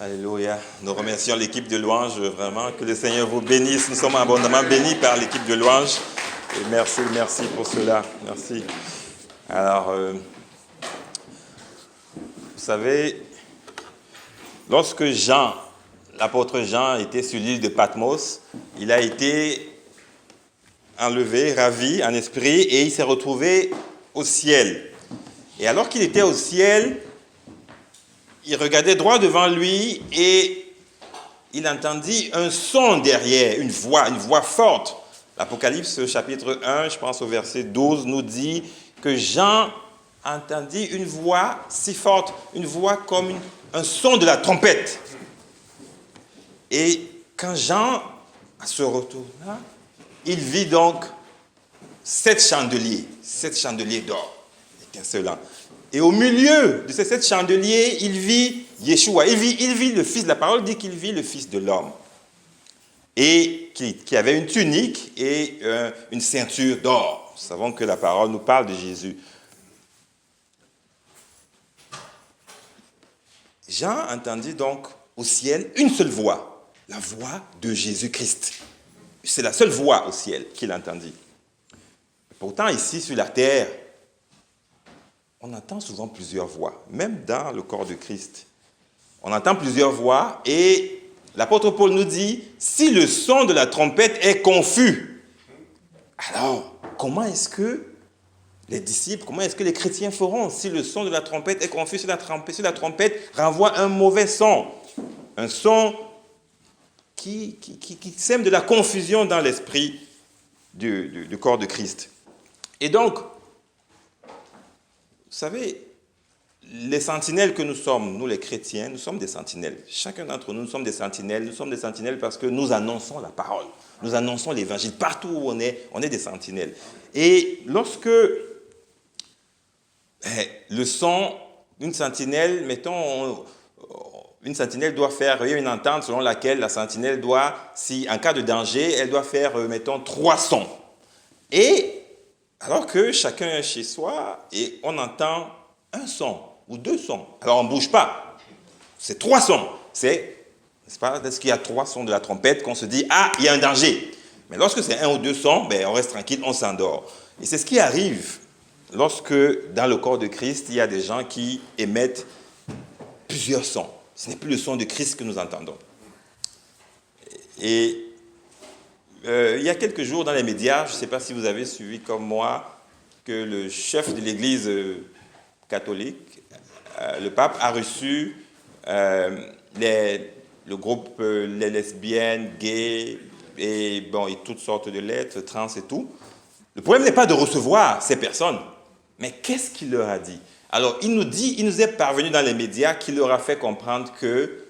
Alléluia. Nous remercions l'équipe de louange, vraiment. Que le Seigneur vous bénisse. Nous sommes abondamment bénis par l'équipe de louange. Et merci pour cela. Merci. Alors, vous savez, lorsque l'apôtre Jean était sur l'île de Patmos, il a été enlevé, ravi en esprit, et il s'est retrouvé au ciel. Et alors qu'il était au ciel, il regardait droit devant lui et il entendit un son derrière, une voix forte. L'Apocalypse chapitre 1, je pense au verset 12, nous dit que Jean entendit une voix si forte, une voix comme un son de la trompette. Et quand Jean se retourna, il vit donc 7 chandeliers d'or, étincelants. Et au milieu de ces 7 chandeliers, il vit Yeshua. Il vit le Fils, la parole dit qu'il vit le Fils de l'homme. Et qui avait une tunique et une ceinture d'or. Nous savons que la parole nous parle de Jésus. Jean entendit donc au ciel une seule voix, la voix de Jésus-Christ. C'est la seule voix au ciel qu'il entendit. Pourtant, ici sur la terre, on entend souvent plusieurs voix, même dans le corps de Christ. On entend plusieurs voix et l'apôtre Paul nous dit, si le son de la trompette est confus, alors comment est-ce que les disciples, comment est-ce que les chrétiens feront si le son de la trompette est confus, si la trompette renvoie un mauvais son, un son qui sème de la confusion dans l'esprit du corps de Christ. Et donc, vous savez, les sentinelles que nous sommes, nous les chrétiens, nous sommes des sentinelles. Chacun d'entre nous, nous sommes des sentinelles. Nous sommes des sentinelles parce que nous annonçons la parole. Nous annonçons l'évangile. Partout où on est des sentinelles. Et lorsque le son d'une sentinelle, mettons, une sentinelle doit faire, il y a une entente selon laquelle la sentinelle doit, si en cas de danger, elle doit faire, mettons, 3 sons. Et alors que chacun est chez soi et on entend un son ou 2 sons. Alors on ne bouge pas. C'est 3 sons. N'est-ce pas, parce qu'il y a 3 sons de la trompette qu'on se dit, ah, il y a un danger. Mais lorsque c'est 1 ou 2 sons, on reste tranquille, on s'endort. Et c'est ce qui arrive lorsque dans le corps de Christ, il y a des gens qui émettent plusieurs sons. Ce n'est plus le son de Christ que nous entendons. Et il y a quelques jours dans les médias, je ne sais pas si vous avez suivi comme moi, que le chef de l'église catholique, le pape, a reçu le groupe les lesbiennes, gays et toutes sortes de lettres, trans et tout. Le problème n'est pas de recevoir ces personnes, mais qu'est-ce qu'il leur a dit? Alors, il nous est parvenu dans les médias qu'il leur a fait comprendre que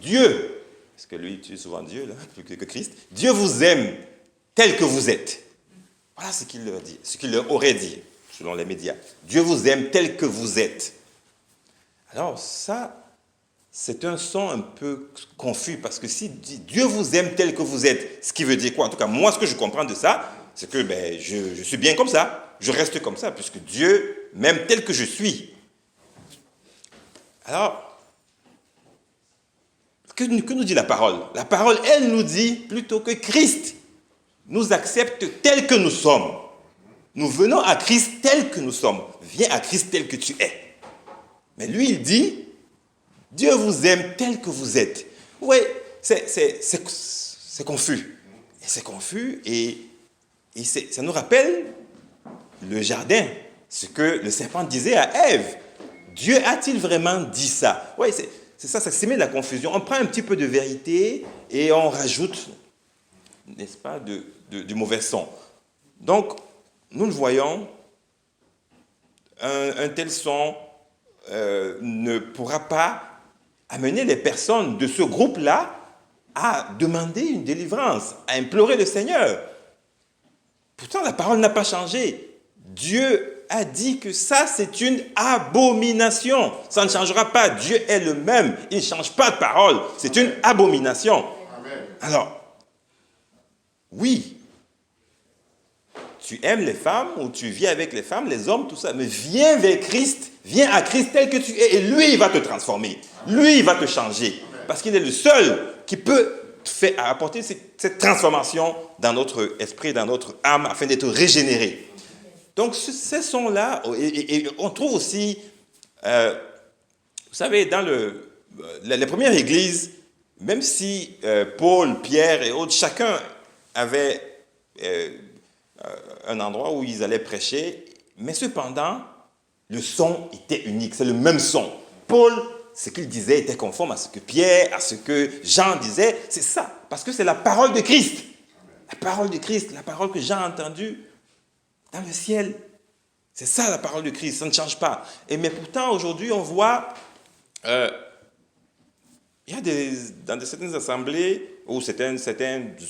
Dieu, parce que lui utilise souvent Dieu, là, plus que Christ, Dieu vous aime tel que vous êtes. Voilà ce qu'il leur dit, ce qu'il leur aurait dit, selon les médias. Dieu vous aime tel que vous êtes. Alors ça, c'est un son un peu confus, parce que si Dieu vous aime tel que vous êtes, ce qui veut dire quoi? En tout cas, moi, ce que je comprends de ça, c'est que je suis bien comme ça, je reste comme ça, puisque Dieu m'aime tel que je suis. Alors, que nous dit la parole? La parole, elle nous dit plutôt que Christ nous accepte tel que nous sommes. Nous venons à Christ tel que nous sommes. Viens à Christ tel que tu es. Mais lui, il dit, Dieu vous aime tel que vous êtes. Oui, c'est confus. Et c'est confus et ça nous rappelle le jardin, ce que le serpent disait à Ève. Dieu a-t-il vraiment dit ça? Oui, c'est ça s'émet de la confusion. On prend un petit peu de vérité et on rajoute, n'est-ce pas, du mauvais son. Donc, nous le voyons, un tel son ne pourra pas amener les personnes de ce groupe-là à demander une délivrance, à implorer le Seigneur. Pourtant, la parole n'a pas changé. Dieu a dit que ça, c'est une abomination. Ça ne changera pas. Dieu est le même. Il ne change pas de parole. C'est une abomination. Amen. Alors, oui, tu aimes les femmes ou tu vis avec les femmes, les hommes, tout ça. Mais viens vers Christ, viens à Christ tel que tu es et lui, il va te transformer. Lui, il va te changer. Parce qu'il est le seul qui peut apporter cette transformation dans notre esprit, dans notre âme, afin d'être régénéré. Donc, ces sons-là, et on trouve aussi, vous savez, dans les premières églises, même si Paul, Pierre et autres, chacun avait un endroit où ils allaient prêcher, mais cependant, le son était unique, c'est le même son. Paul, ce qu'il disait était conforme à ce que Pierre, à ce que Jean disait, c'est ça, parce que c'est la parole de Christ. La parole de Christ, la parole que Jean a entendue dans le ciel. C'est ça la parole de Christ, ça ne change pas. Mais pourtant, aujourd'hui, on voit, il y a dans certaines assemblées, ou certains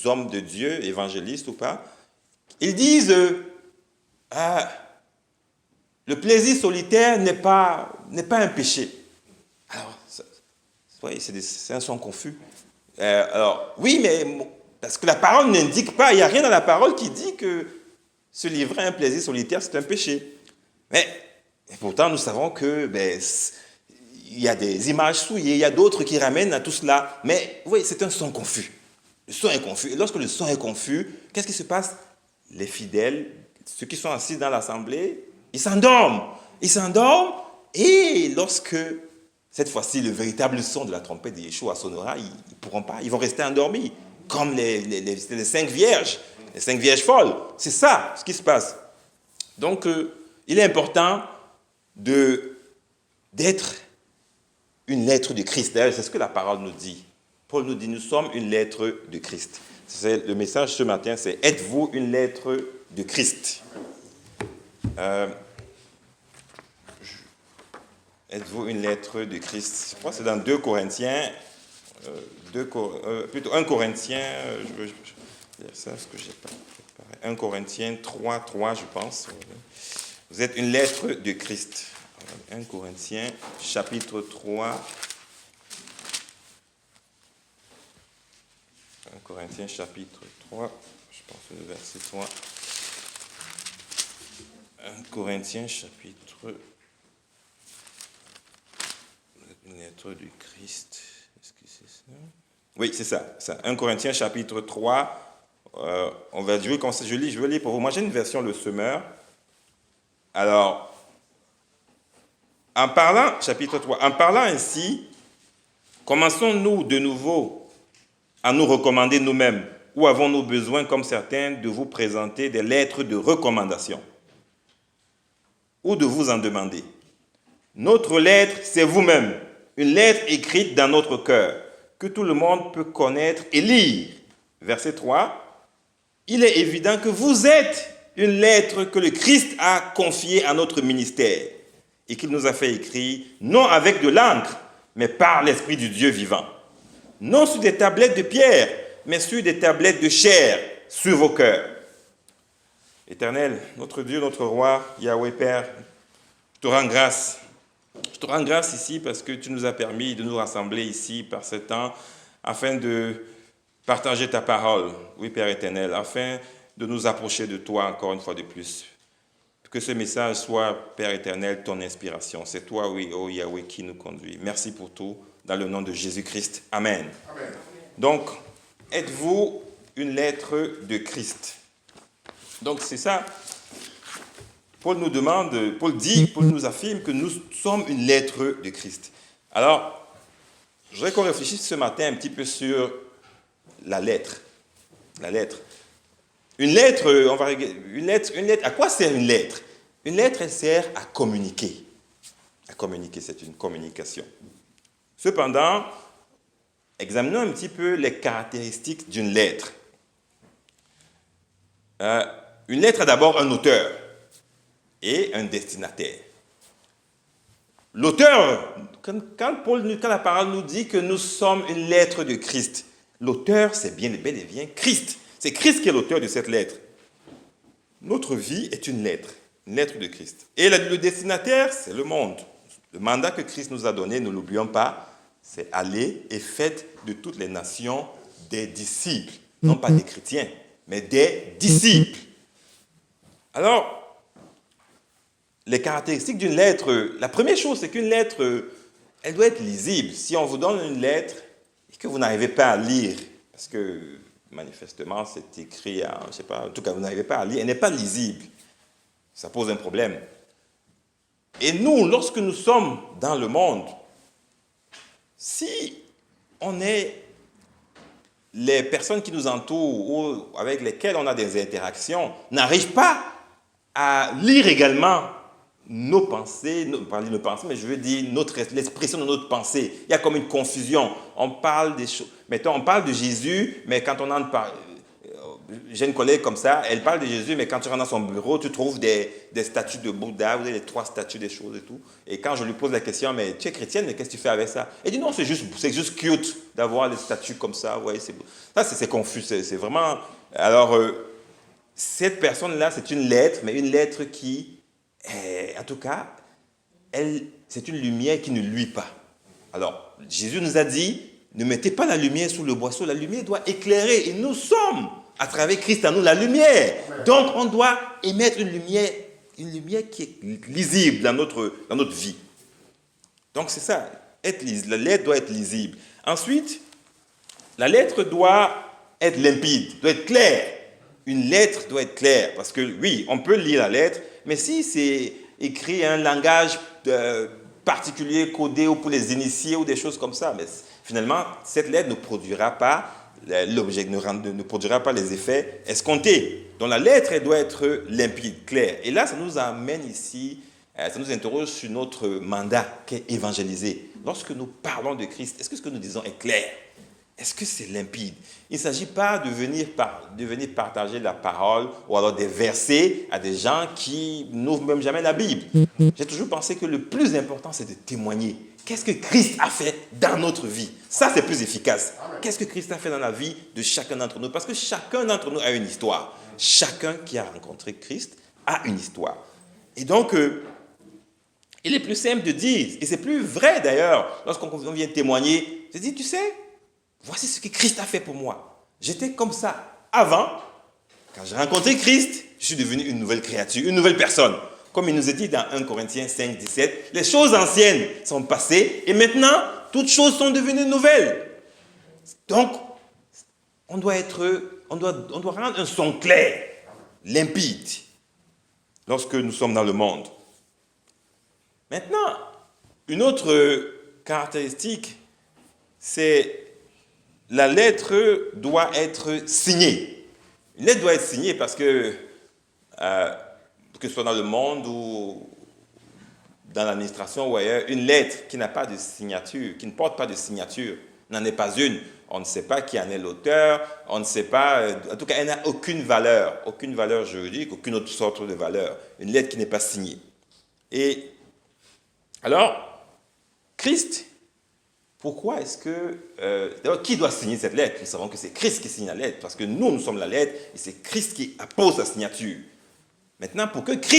hommes de Dieu, évangélistes ou pas, ils disent, le plaisir solitaire n'est pas un péché. Alors, c'est un son confus. Alors, oui, mais parce que la parole n'indique pas, il n'y a rien dans la parole qui dit que se livrer à un plaisir solitaire, c'est un péché. Mais pourtant, nous savons que il y a des images souillées, il y a d'autres qui ramènent à tout cela. Mais vous voyez, c'est un son confus. Le son est confus. Et lorsque le son est confus, qu'est-ce qui se passe? Les fidèles, ceux qui sont assis dans l'assemblée, ils s'endorment. Ils s'endorment et lorsque, cette fois-ci, le véritable son de la trompette de Yeshua sonnera, ils ne pourront pas, ils vont rester endormis, comme les 5 vierges, les 5 vierges folles. C'est ça ce qui se passe. Donc, il est important d'être une lettre de Christ. D'ailleurs, c'est ce que la parole nous dit. Paul nous dit, nous sommes une lettre de Christ. C'est le message ce matin, c'est « Êtes-vous une lettre de Christ » Êtes-vous une lettre de Christ? Je crois que c'est dans 2 Corinthiens, plutôt 1 Corinthiens, je veux dire ça parce que je n'ai pas préparé. 1 Corinthiens 3, je pense. Vous êtes une lettre de Christ. 1 Corinthiens, chapitre 3. 1 Corinthiens, chapitre 3. Je pense que le verset 3. 1 Corinthiens, chapitre 3. Une lettre du Christ. Est-ce que c'est ça? Oui, c'est ça. 1 Corinthiens chapitre 3. On va jouer quand je lis. Je vais lire pour vous. Moi, j'ai une version Le Semeur. Alors, en parlant, chapitre 3, en parlant ainsi, commençons-nous de nouveau à nous recommander nous-mêmes, ou avons-nous besoin, comme certains, de vous présenter des lettres de recommandation, ou de vous en demander? Notre lettre, c'est vous-même. Une lettre écrite dans notre cœur, que tout le monde peut connaître et lire. Verset 3. Il est évident que vous êtes une lettre que le Christ a confiée à notre ministère et qu'il nous a fait écrire, non avec de l'encre, mais par l'Esprit du Dieu vivant. Non sur des tablettes de pierre, mais sur des tablettes de chair, sur vos cœurs. Éternel, notre Dieu, notre Roi, Yahweh Père, je te rends grâce. Je te rends grâce ici parce que tu nous as permis de nous rassembler ici par ce temps afin de partager ta parole, oui Père éternel, afin de nous approcher de toi encore une fois de plus. Que ce message soit, Père éternel, ton inspiration. C'est toi, oui, oh Yahweh, qui nous conduit. Merci pour tout, dans le nom de Jésus-Christ. Amen. Amen. Donc, êtes-vous une lettre de Christ? Donc, c'est ça. Paul nous demande, Paul nous affirme que nous sommes une lettre de Christ. Alors, je voudrais qu'on réfléchisse ce matin un petit peu sur la lettre. La lettre. Une lettre, à quoi sert une lettre? Une lettre, elle sert à communiquer. À communiquer, c'est une communication. Cependant, examinons un petit peu les caractéristiques d'une lettre. Une lettre a d'abord un auteur et un destinataire. L'auteur, quand la parole nous dit que nous sommes une lettre de Christ, l'auteur, c'est bel et bien Christ. C'est Christ qui est l'auteur de cette lettre. Notre vie est une lettre de Christ. Et le destinataire, c'est le monde. Le mandat que Christ nous a donné, ne l'oublions pas, c'est aller et faites de toutes les nations des disciples. Non pas des chrétiens, mais des disciples. Alors, les caractéristiques d'une lettre, la première chose, c'est qu'une lettre, elle doit être lisible. Si on vous donne une lettre et que vous n'arrivez pas à lire, parce que manifestement c'est écrit, je ne sais pas, en tout cas vous n'arrivez pas à lire, elle n'est pas lisible, ça pose un problème. Et nous, lorsque nous sommes dans le monde, si on est les personnes qui nous entourent ou avec lesquelles on a des interactions n'arrivent pas à lire également nos pensées, pas nos pensées, mais je veux dire l'expression de notre pensée. Il y a comme une confusion. On parle des choses. Mettons, on parle de Jésus, mais quand on en parle, j'ai une collègue comme ça, elle parle de Jésus, mais quand tu rentres dans son bureau, tu trouves des statues de Bouddha, vous avez les 3 statues des choses et tout. Et quand je lui pose la question, mais tu es chrétienne, mais qu'est-ce que tu fais avec ça? Elle dit non, c'est juste cute d'avoir des statues comme ça. Ouais, c'est beau. Ça, c'est confus, c'est vraiment. Alors, cette personne-là, c'est une lettre, mais une lettre qui, en tout cas, c'est une lumière qui ne luit pas. Alors, Jésus nous a dit, ne mettez pas la lumière sous le boisseau, la lumière doit éclairer. Et nous sommes, à travers Christ en nous, la lumière. Donc, on doit émettre une lumière qui est lisible dans notre vie. Donc, c'est ça, la lettre doit être lisible. Ensuite, la lettre doit être limpide, doit être claire. Une lettre doit être claire, parce que oui, on peut lire la lettre, mais si c'est écrit un langage particulier, codé ou pour les initiés ou des choses comme ça, mais finalement, cette lettre ne produira pas l'objet, ne produira pas les effets escomptés. Donc la lettre, elle doit être limpide, claire. Et là, ça nous amène ici, ça nous interroge sur notre mandat qui est évangéliser. Lorsque nous parlons de Christ, est-ce que ce que nous disons est clair? Est-ce que c'est limpide? Il ne s'agit pas de venir partager la parole ou alors des versets à des gens qui n'ouvrent même jamais la Bible. J'ai toujours pensé que le plus important, c'est de témoigner. Qu'est-ce que Christ a fait dans notre vie? Ça, c'est plus efficace. Qu'est-ce que Christ a fait dans la vie de chacun d'entre nous? Parce que chacun d'entre nous a une histoire. Chacun qui a rencontré Christ a une histoire. Et donc, il est plus simple de dire, et c'est plus vrai d'ailleurs, lorsqu'on vient témoigner, je dis, tu sais, voici ce que Christ a fait pour moi. J'étais comme ça avant. Quand j'ai rencontré Christ, je suis devenu une nouvelle créature, une nouvelle personne. Comme il nous est dit dans 1 Corinthiens 5, 17, les choses anciennes sont passées et maintenant, toutes choses sont devenues nouvelles. Donc, on doit rendre un son clair, limpide, lorsque nous sommes dans le monde. Maintenant, une autre caractéristique, c'est la lettre doit être signée. Une lettre doit être signée parce que ce soit dans le monde ou dans l'administration ou ailleurs, une lettre qui n'a pas de signature, qui ne porte pas de signature, n'en est pas une. On ne sait pas qui en est l'auteur, on ne sait pas, en tout cas, elle n'a aucune valeur juridique, aucune autre sorte de valeur. Une lettre qui n'est pas signée. Et alors, Christ, pourquoi est-ce que... d'abord, qui doit signer cette lettre? Nous savons que c'est Christ qui signe la lettre, parce que nous sommes la lettre, et c'est Christ qui appose sa signature. Maintenant, pour que Christ